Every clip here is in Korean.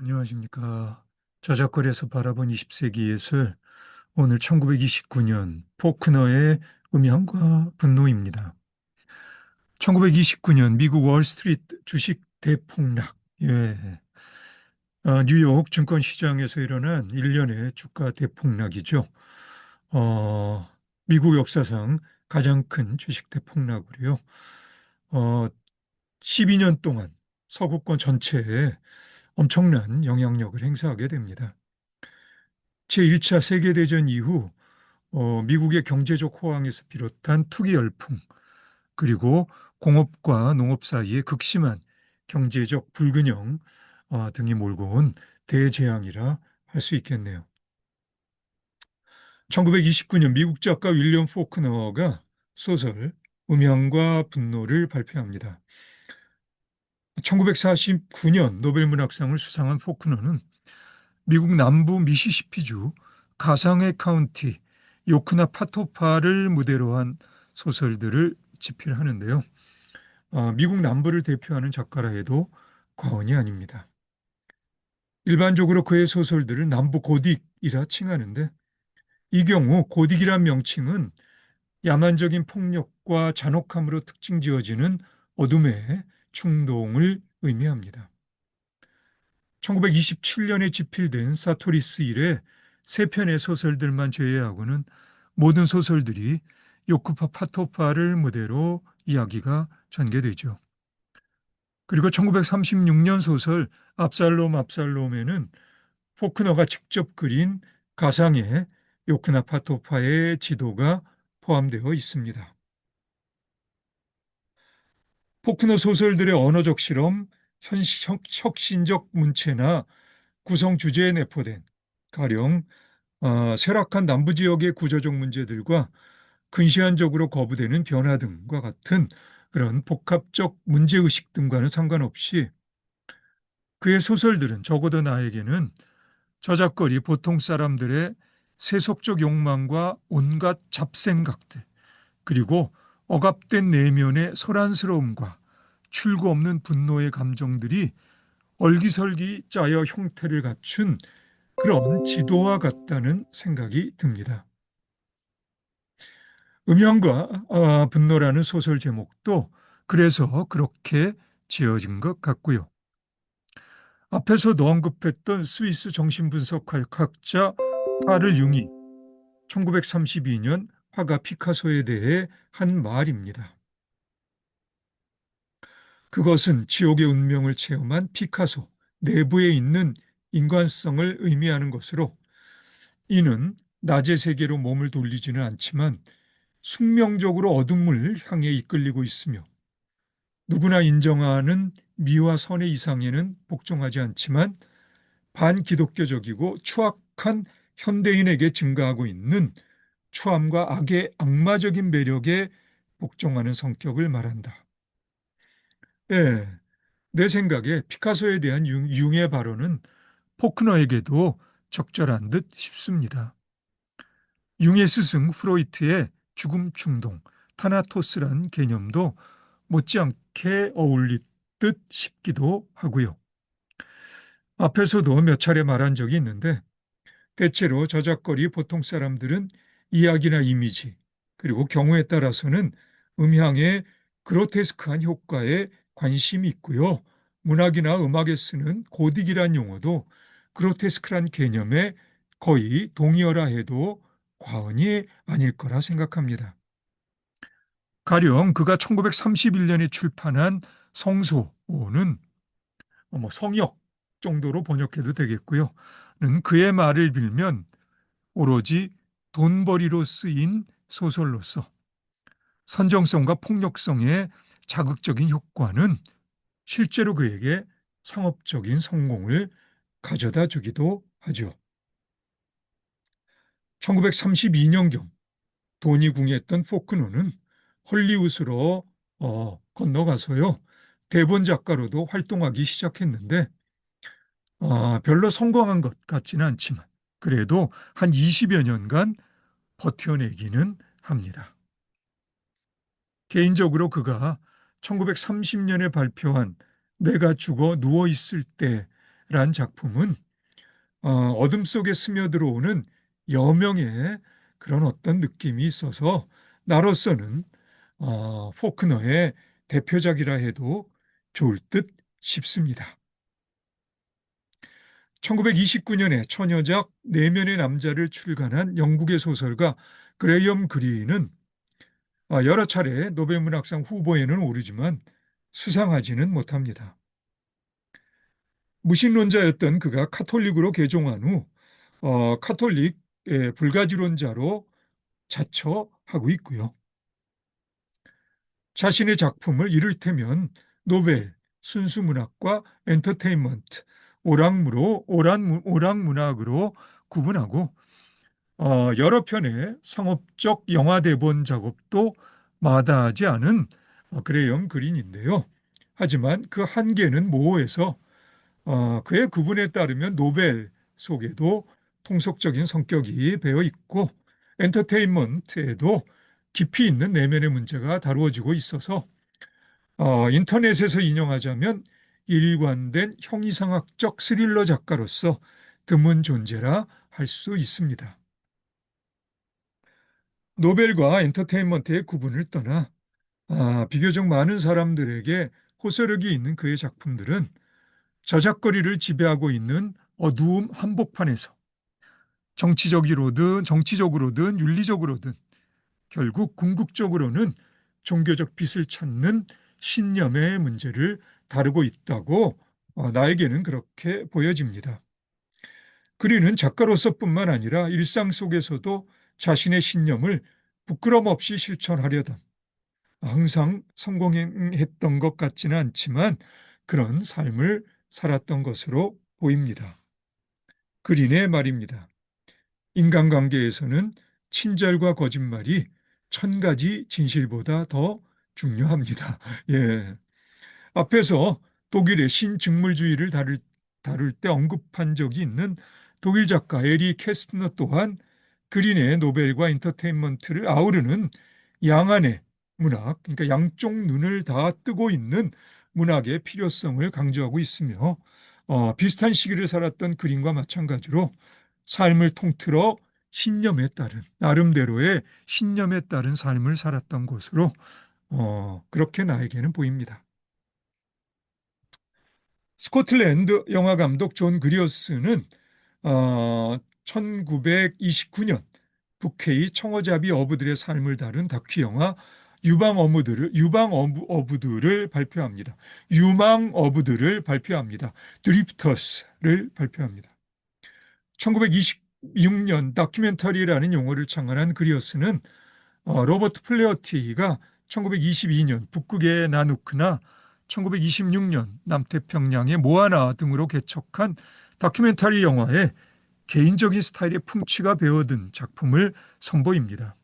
안녕하십니까. 저작거리에서 바라본 20세기 예술, 오늘 1929년 포크너의 음향과 분노입니다. 1929년 미국 월스트리트 주식 대폭락. 예. 뉴욕 증권시장에서 일어난 일련의 주가 대폭락이죠. 어, 미국 역사상 가장 큰 주식 대폭락으로요. 어, 12년 동안 서구권 전체에 엄청난 영향력을 행사하게 됩니다. 제1차 세계대전 이후 미국의 경제적 호황에서 비롯한 투기 열풍, 그리고 공업과 농업 사이의 극심한 경제적 불균형 등이 몰고 온 대재앙이라 할 수 있겠네요. 1929년 미국 작가 윌리엄 포크너가 소설 음향과 분노를 발표합니다. 1949년 노벨문학상을 수상한 포크너는 미국 남부 미시시피주 가상의 카운티 요크나 파토파를 무대로 한 소설들을 집필하는데요. 미국 남부를 대표하는 작가라 해도 과언이 아닙니다. 일반적으로 그의 소설들을 남부 고딕이라 칭하는데 이 경우 고딕이란 명칭은 야만적인 폭력과 잔혹함으로 특징 지어지는 어둠의 충동을 의미합니다. 1927년에 집필된 사토리스 일의 세 편의 소설들만 제외하고는 모든 소설들이 요크파 파토파를 무대로 이야기가 전개되죠. 그리고 1936년 소설 압살롬에는 포크너가 직접 그린 가상의 요크나 파토파의 지도가 포함되어 있습니다. 포크너 소설들의 언어적 실험, 혁신적 문체나 구성 주제에 내포된 가령 쇠락한 남부 지역의 구조적 문제들과 근시안적으로 거부되는 변화 등과 같은 그런 복합적 문제의식 등과는 상관없이 그의 소설들은 적어도 나에게는 저작거리 보통 사람들의 세속적 욕망과 온갖 잡생각들, 그리고 억압된 내면의 소란스러움과 출구 없는 분노의 감정들이 얼기설기 짜여 형태를 갖춘 그런 지도와 같다는 생각이 듭니다. 음향과 분노라는 소설 제목도 그래서 그렇게 지어진 것 같고요. 앞에서도 언급했던 스위스 정신분석학자 카를 융이 1932년 화가 피카소에 대해 한 말입니다. 그것은 지옥의 운명을 체험한 피카소 내부에 있는 인간성을 의미하는 것으로 이는 낮의 세계로 몸을 돌리지는 않지만 숙명적으로 어둠을 향해 이끌리고 있으며 누구나 인정하는 미와 선의 이상에는 복종하지 않지만 반기독교적이고 추악한 현대인에게 증가하고 있는 추함과 악의 악마적인 매력에 복종하는 성격을 말한다. 예, 내 생각에 피카소에 대한 융의 발언은 포크너에게도 적절한 듯 싶습니다. 융의 스승 프로이트의 죽음 충동, 타나토스란 개념도 못지않게 어울릴 듯 싶기도 하고요. 앞에서도 몇 차례 말한 적이 있는데 대체로 저작거리 보통 사람들은 이야기나 이미지 그리고 경우에 따라서는 음향의 그로테스크한 효과에 관심이 있고요. 문학이나 음악에 쓰는 고딕이란 용어도 그로테스크란 개념에 거의 동의어라 해도 과언이 아닐 거라 생각합니다. 가령 그가 1931년에 출판한 성소는 성역 정도로 번역해도 되겠고요. 는 그의 말을 빌면 오로지 돈벌이로 쓰인 소설로서 선정성과 폭력성의 자극적인 효과는 실제로 그에게 상업적인 성공을 가져다 주기도 하죠. 1932년경 돈이 궁했던 포크너는 헐리우드로 건너가서요. 대본 작가로도 활동하기 시작했는데 별로 성공한 것 같지는 않지만 그래도 한 20여 년간 버텨내기는 합니다. 개인적으로 그가 1930년에 발표한 내가 죽어 누워있을 작품은 어둠 속에 스며들어오는 여명의 그런 어떤 느낌이 있어서 나로서는 포크너의 대표작이라 해도 좋을 듯 싶습니다. 1929년에 처녀작 내면의 남자를 출간한 영국의 소설가 그레이엄 그린은 여러 차례 노벨문학상 후보에는 오르지만 수상하지는 못합니다. 무신론자였던 그가 카톨릭으로 개종한 후 카톨릭 불가지론자로 자처하고 있고요. 자신의 작품을 이를테면 노벨, 순수문학과 엔터테인먼트, 오락문학으로 구분하고 여러 편의 상업적 영화 대본 작업도 마다하지 않은 그레이엄 그린인데요. 하지만 그 한계는 모호해서 그의 구분에 따르면 노벨 속에도 통속적인 성격이 배어 있고 엔터테인먼트에도 깊이 있는 내면의 문제가 다루어지고 있어서 인터넷에서 인용하자면 일관된 형이상학적 스릴러 작가로서 드문 존재라 할 수 있습니다. 노벨과 엔터테인먼트의 구분을 떠나 비교적 많은 사람들에게 호소력이 있는 그의 작품들은 저작거리를 지배하고 있는 어두움 한복판에서 정치적으로든 윤리적으로든 결국 궁극적으로는 종교적 빛을 찾는 신념의 문제를 다루고 있다고 나에게는 그렇게 보여집니다. 그리는 작가로서뿐만 아니라 일상 속에서도 자신의 신념을 부끄럼 없이 실천하려던 항상 성공했던 것 같지는 않지만 그런 삶을 살았던 것으로 보입니다. 그린의 말입니다. 인간관계에서는 친절과 거짓말이 천 가지 진실보다 더 중요합니다. 예. 앞에서 독일의 신직물주의를 다룰 때 언급한 적이 있는 독일 작가 에리 캐스트너 또한 그린의 노벨과 엔터테인먼트를 아우르는 양안의 문학, 그러니까 양쪽 눈을 다 뜨고 있는 문학의 필요성을 강조하고 있으며 비슷한 시기를 살았던 그린과 마찬가지로 삶을 통틀어 신념에 따른 나름대로의 신념에 따른 삶을 살았던 것으로 그렇게 나에게는 보입니다. 스코틀랜드 영화 감독 존 그리어스는 1929년 북해의 청어잡이 어부들의 삶을 다룬 다큐 영화 유방어부들을 발표합니다. 유망어부들을 발표합니다. 드리프터스를 발표합니다. 1926년 다큐멘터리라는 용어를 창안한 그리어스는 로버트 플레어티가 1922년 북극의 나누크나 1926년 남태평양의 모아나 등으로 개척한 다큐멘터리 영화에 개인적인 스타일의 풍치가 배어든 작품을 선보입니다.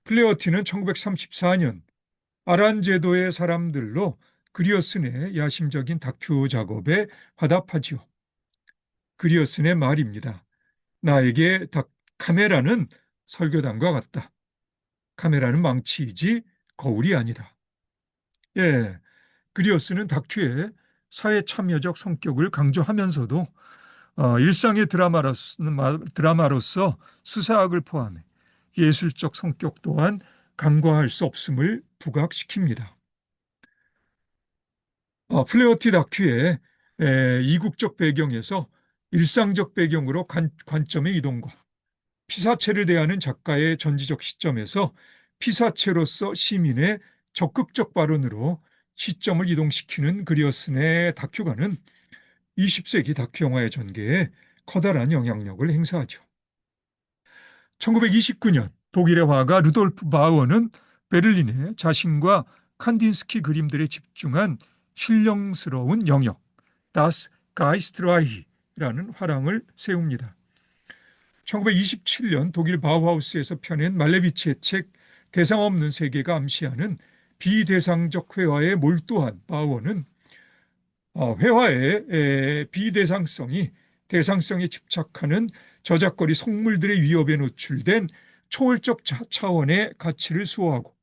플레어티는 1934년 아란 제도의 사람들로 그리어슨의 야심적인 다큐 작업에 화답하지요. 그리어슨의 말입니다. 나에게 카메라는 설교단과 같다. 카메라는 망치이지 거울이 아니다. 예, 그리어스는 다큐의 사회 참여적 성격을 강조하면서도 일상의 드라마로서 수사학을 포함해 예술적 성격 또한 간과할 수 없음을 부각시킵니다. 플레어티 다큐의 이국적 배경에서 일상적 배경으로 관점의 이동과 피사체를 대하는 작가의 전지적 시점에서 피사체로서 시민의 적극적 발언으로 시점을 이동시키는 그리어슨의 다큐가는 20세기 다큐 영화의 전개에 커다란 영향력을 행사하죠. 1929년 독일의 화가 루돌프 바우어는 베를린에 자신과 칸딘스키 그림들에 집중한 신령스러운 영역, Das Geistreich라는 화랑을 세웁니다. 1927년 독일 바우하우스에서 펴낸 말레비치의 책 대상 없는 세계가 암시하는 비대상적 회화에 몰두한 바우어는 회화의 비대상성이 대상성에 집착하는 저작거리 속물들의 위협에 노출된 초월적 차원의 가치를 수호하고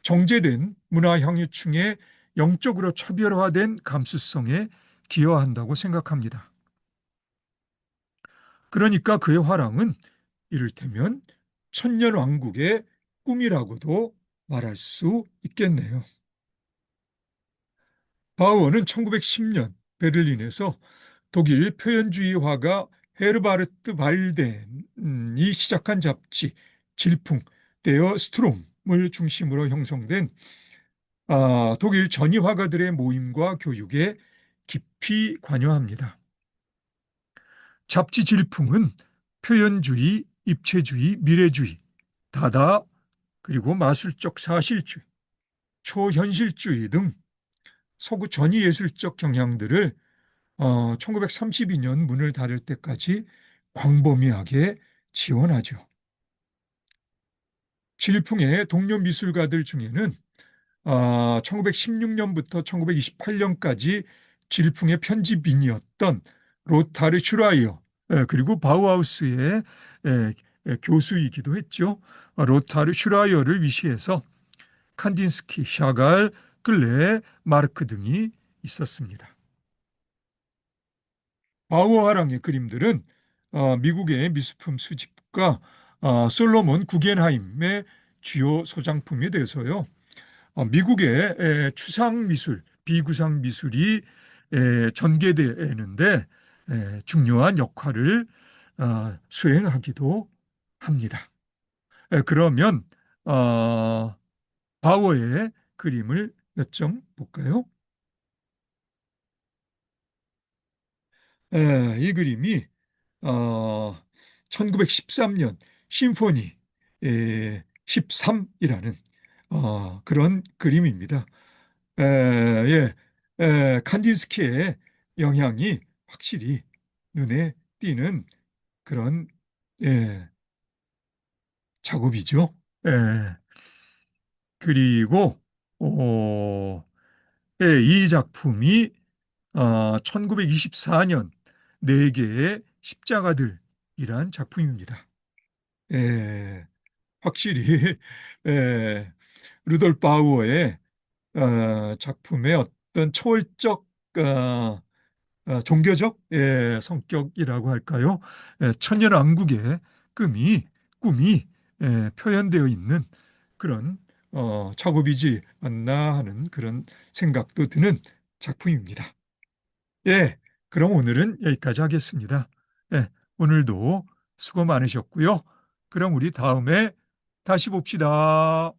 정제된 문화 향유층의 영적으로 차별화된 감수성에 기여한다고 생각합니다. 그러니까 그의 화랑은 이를테면 천년왕국의 꿈이라고도 말할 수 있겠네요. 바우어는 1910년 베를린에서 독일 표현주의 화가 헤르바르트 발덴이 시작한 잡지 질풍 데어 스트롬을 중심으로 형성된 독일 전위 화가들의 모임과 교육에 깊이 관여합니다. 잡지 질풍은 표현주의, 입체주의, 미래주의, 다다 그리고 마술적 사실주의, 초현실주의 등 서구 전위예술적 경향들을 1932년 문을 닫을 때까지 광범위하게 지원하죠. 질풍의 동료 미술가들 중에는 1916년부터 1928년까지 질풍의 편집인이었던 로타르 슈라이어 그리고 바우하우스의 교수이기도 했죠. 로타르 슈라이어를 위시해서 칸딘스키, 샤갈, 끌레, 마르크 등이 있었습니다. 바우어하랑의 그림들은 미국의 미술품 수집가 솔로몬 구겐하임의 주요 소장품이 돼서요. 미국의 추상 미술, 비구상 미술이 전개되는데 중요한 역할을 수행하기도 합니다. 그러면 바우어의 그림을 몇 점 볼까요? 이 그림이 1913년 심포니 13이라는 그런 그림입니다. 예, 칸딘스키의 영향이 확실히 눈에 띄는 그런 예, 작업이죠. 예, 그리고 이 작품이 1924년 네 개의 십자가들이란 작품입니다. 예, 확실히 예, 루돌프 바우어의 작품의 어떤 초월적 종교적 성격이라고 할까요? 천년왕국의 꿈이 표현되어 있는 그런 작업이지 않나 하는 그런 생각도 드는 작품입니다. 예, 그럼 오늘은 여기까지 하겠습니다. 예, 오늘도 수고 많으셨고요. 그럼 우리 다음에 다시 봅시다.